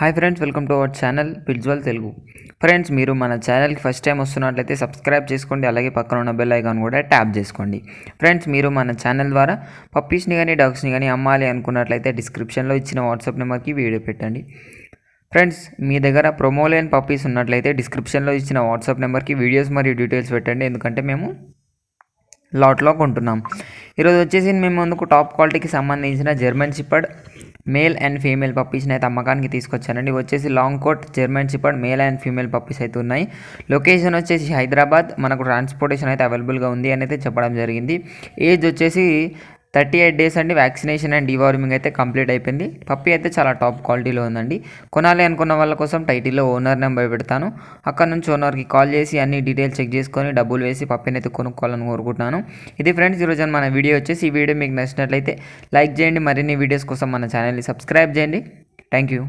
Hi friends, welcome to our channel పిజ్వల్ Telugu. Friends, మీరు మన ఛానల్కి ఫస్ట్ టైం వస్తున్నట్లయితే సబ్స్క్రైబ్ చేసుకోండి. అలాగే పక్కన ఉన్న బెల్ ఐకాన్ కూడా ట్యాప్ చేసుకోండి. ఫ్రెండ్స్, మీరు మన ఛానల్ ద్వారా పప్పీస్ని కానీ డాగ్స్ని కానీ అమ్మాలి అనుకున్నట్లయితే డిస్క్రిప్షన్లో ఇచ్చిన వాట్సాప్ నెంబర్కి వీడియో పెట్టండి. ఫ్రెండ్స్, మీ దగ్గర ప్రొమో లేని పప్పీస్ ఉన్నట్లయితే డిస్క్రిప్షన్లో ఇచ్చిన వాట్సాప్ నెంబర్కి వీడియోస్ మరియు డీటెయిల్స్ పెట్టండి. ఎందుకంటే మేము లాట్లో కొంటున్నాం. ఈరోజు వచ్చేసి మేము ముందుకు టాప్ క్వాలిటీకి సంబంధించిన German shepherd male and female పప్పీస్ని అయితే అమ్మకానికి తీసుకొచ్చానండి. వచ్చేసి long coat German shepherd male and female puppies అయితే ఉన్నాయి. లొకేషన్ వచ్చేసి హైదరాబాద్. మనకు ట్రాన్స్పోర్టేషన్ అయితే అవైలబుల్గా ఉంది అని అయితే చెప్పడం జరిగింది. ఏజ్ వచ్చేసి 38 డేస్ అండి. వ్యాక్సినేషన్ అండ్ డివార్మింగ్ అయితే కంప్లీట్ అయిపోయింది. పప్పీ అయితే చాలా టాప్ క్వాలిటీలో ఉందండి. కొనాలి అనుకున్న వాళ్ళ కోసం టైటిల్లో ఓనర్ నెంబర్ పెడతాను. అక్కడ నుంచి ఓనర్కి కాల్ చేసి అన్ని డీటెయిల్స్ చెక్ చేసుకొని డబ్బులు వేసి పప్పీని అయితే కొనుక్కోవాలని కోరుకుంటున్నాను. ఇది ఫ్రెండ్స్ ఈరోజు మన వీడియో వచ్చేసి. ఈ వీడియో మీకు నచ్చినట్లయితే లైక్ చేయండి. మరిన్ని వీడియోస్ కోసం మన ఛానల్ని సబ్స్క్రైబ్ చేయండి. Thank you.